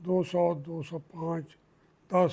200, 205, 10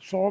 100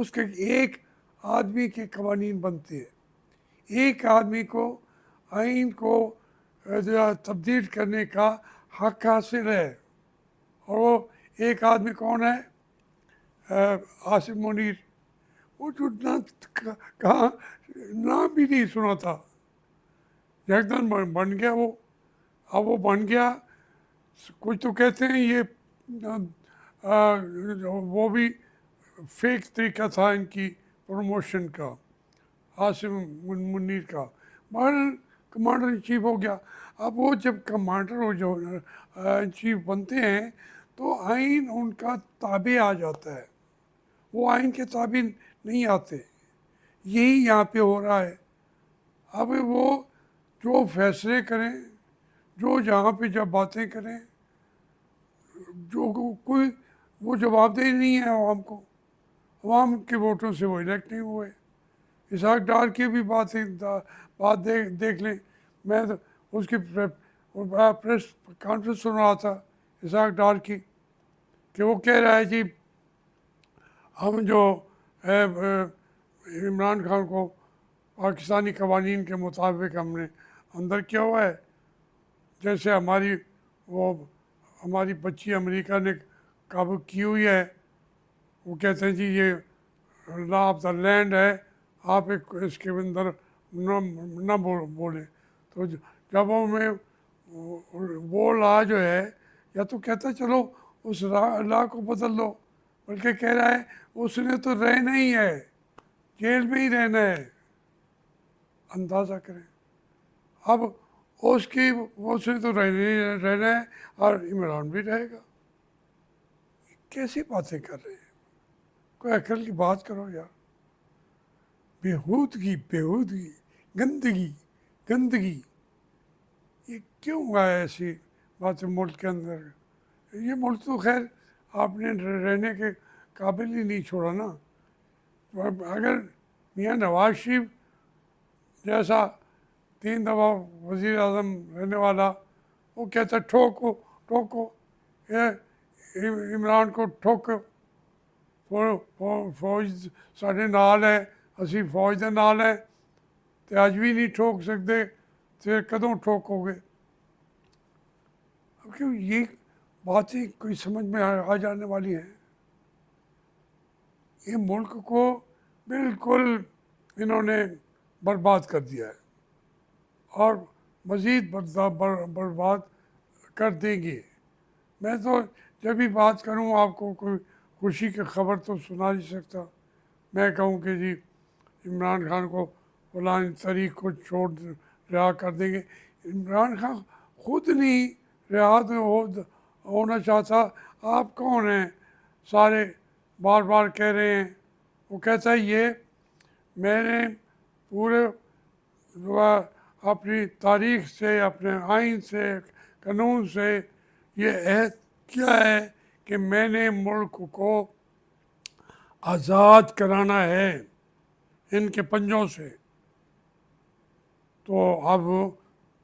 اس کے ایک آدمی کے قوانین بنتے ہیں. ایک آدمی کو آئین کو تبدیل کرنے کا حق حاصل ہے, اور وہ ایک آدمی کون ہے؟ آصف منیر. وہ جو کہاں نام بھی نہیں سنا تھا, یکدم بن گیا وہ. اب وہ بن گیا, کچھ تو کہتے ہیں یہ وہ بھی فیک طریقہ تھا ان کی پروموشن کا, آصف منیر کا. بہرحال کمانڈر ان چیف ہو گیا. اب وہ جب کمانڈر ہو جو ان چیف بنتے ہیں تو آئین ان کا تابع آ جاتا ہے, وہ آئین کے تابع نہیں آتے. یہی یہاں پہ ہو رہا ہے. اب وہ جو فیصلے کریں, جو جہاں پہ جب باتیں کریں, جو کوئی وہ جواب دہ نہیں ہے عوام کو. عوام کے ووٹوں سے وہ الیکٹ نہیں ہوئے. اسحاق ڈار کی بھی بات دیکھ لیں. میں تو اس کی پریس کانفرنس سن رہا تھا اسحاق ڈار کی, کہ وہ کہہ رہا ہے جی ہم جو ہے عمران خان کو پاکستانی قوانین کے مطابق ہم نے اندر کیا ہوا ہے. جیسے ہماری بچی امریکہ نے قابو کی ہوئی ہے, وہ کہتے ہیں جی یہ لا آف دا لینڈ ہے, آپ اس کے اندر نہ بولیں. تو جب ہمیں وہ لا جو ہے, یا تو کہتا چلو اس لا کو بدل دو, بلکہ کہہ رہا ہے اس نے تو رہنا ہی ہے, جیل میں ہی رہنا ہے. اندازہ کریں. اب اس نے تو رہنا ہے اور عمران بھی رہے گا. کیسی باتیں کر رہے ہیں؟ کوئی عقل کی بات کرو یار. بےہودگی گندگی یہ کیوں آیا ایسی باتیں ملک کے اندر؟ یہ ملک تو خیر آپ نے رہنے کے قابل ہی نہیں چھوڑا نا. اگر میاں نواز شریف جیسا 3 دفعہ وزیر اعظم رہنے والا, وہ کہتا ٹھوکو عمران کو ٹھوکو, فوج ساڈے نال ہے, اسی فوج دے نال ہے, تو اج بھی نہیں ٹھوک سکتے, پھر کدوں ٹھوکو گے؟ کیوں یہ باتیں کوئی سمجھ میں آ جانے والی ہیں؟ یہ ملک کو بالکل انہوں نے برباد کر دیا ہے, اور مزید برباد کر دیں گے. میں تو جب بھی بات کروں آپ کو کوئی خوشی کی خبر تو سنا نہیں سکتا. میں کہوں کہ جی عمران خان کو فلاں تاریخ کو چھوڑ رہا کر دیں گے. عمران خان خود نہیں رہا ہونا چاہتا. آپ کون ہیں؟ سارے بار بار کہہ رہے ہیں. وہ کہتا ہے یہ میں نے پورے اپنی تاریخ سے, اپنے آئین سے, قانون سے یہ عہد کیا ہے کہ میں نے ملک کو آزاد کرانا ہے ان کے پنجوں سے. تو اب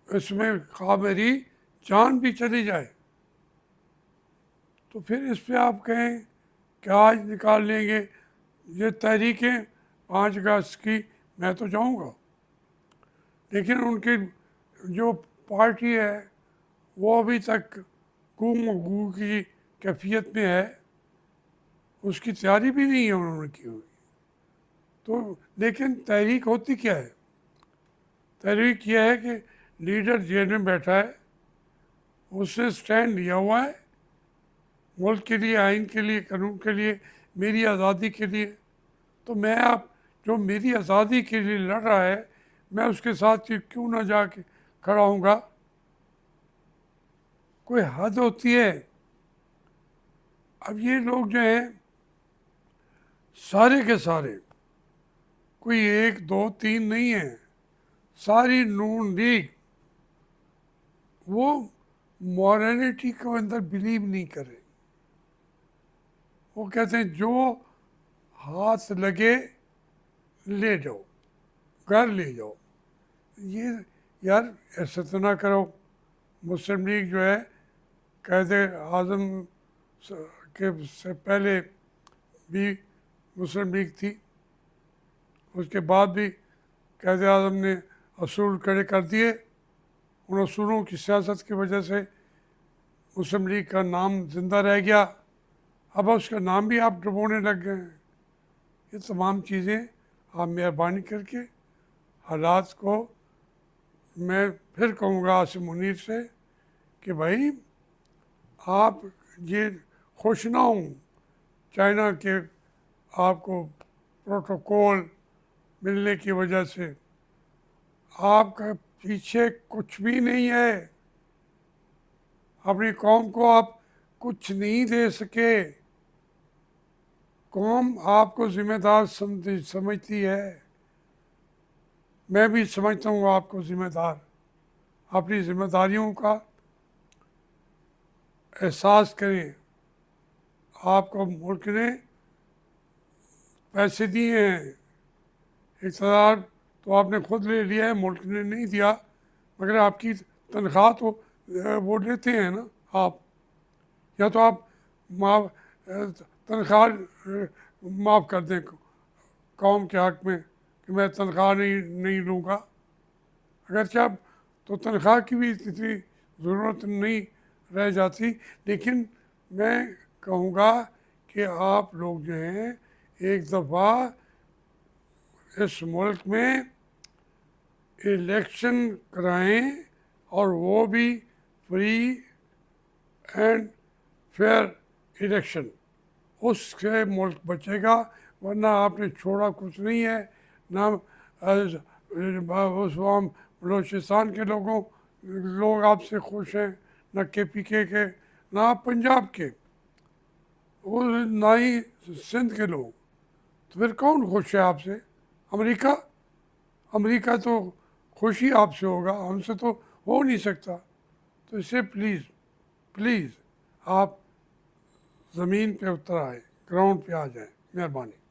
اس میں خواہ میری جان بھی چلی جائے تو پھر اس پہ آپ کہیں کہ آج نکال لیں گے یہ تحریکیں 5 اگست کی, میں تو جاؤں گا. لیکن ان کی جو پارٹی ہے وہ ابھی تک گو کی کیفیت میں ہے, اس کی تیاری بھی نہیں ہے انہوں نے کی ہوئی. تو لیکن تحریک ہوتی کیا ہے؟ تحریک یہ ہے کہ لیڈر جیل میں بیٹھا ہے, اس نے سٹینڈ لیا ہوا ہے ملک کے لیے, آئین کے لیے, قانون کے لیے, میری آزادی کے لیے. تو میں جو میری آزادی کے لیے لڑ رہا ہے, میں اس کے ساتھ کیوں نہ جا کے کھڑا ہوں گا؟ کوئی حد ہوتی ہے. اب یہ لوگ جو ہیں سارے کے سارے, کوئی 1 2 3 نہیں ہیں, ساری نون لیگ وہ مورالٹی کے اندر بلیو نہیں کرے. وہ کہتے ہیں جو ہاتھ لگے لے جاؤ, گھر لے جاؤ. یہ یار ایسا تو نہ کرو. مسلم لیگ جو ہے قائد اعظم کے سے پہلے بھی مسلم لیگ تھی، اس کے بعد بھی قائد اعظم نے اصول کھڑے کر دیے، ان اصولوں کی سیاست کی وجہ سے مسلم لیگ کا نام زندہ رہ گیا، اب اس کا نام بھی آپ ڈبونے لگ گئے ہیں۔ یہ تمام چیزیں آپ مہربانی کر کے حالات کو، میں پھر کہوں گا عاصم منیر سے کہ بھائی آپ یہ خوش نہ ہوں چائنا کے آپ کو پروٹوکول ملنے کی وجہ سے، آپ کا پیچھے کچھ بھی نہیں ہے، اپنی قوم کو آپ کچھ نہیں دے سکے، قوم آپ کو ذمہ دار سمجھتی ہے، میں بھی سمجھتا ہوں آپ کو ذمہ دار، اپنی ذمہ داریوں کا احساس کریں، آپ کو ملک نے پیسے دیے ہیں، اقتدار تو آپ نے خود لے لیا ہے، ملک نے نہیں دیا، مگر آپ کی تنخواہ تو وہ لیتے ہیں نا آپ، یا تو آپ معاف تنخواہ معاف کر دیں قوم کے حق میں کہ میں تنخواہ نہیں لوں گا، اگرچہ اب تو تنخواہ کی بھی اتنی ضرورت نہیں رہ جاتی، لیکن میں کہوں گا کہ آپ لوگ جو ہیں ایک دفعہ اس ملک میں الیکشن کرائیں، اور وہ بھی فری اینڈ فیئر الیکشن، اس سے ملک بچے گا، ورنہ آپ نے چھوڑا کچھ نہیں ہے، نہ اس وہاں بلوچستان کے لوگ آپ سے خوش ہیں، نہ KPK کے، نہ آپ پنجاب کے، نہ ہی سندھ کے لوگ، تو پھر کون خوش ہے آپ سے؟ امریکہ تو خوشی آپ سے ہوگا، ہم سے تو ہو نہیں سکتا، تو اسے پلیز آپ زمین پہ اتر آئیں، گراؤنڈ پہ آ جائیں، مہربانی۔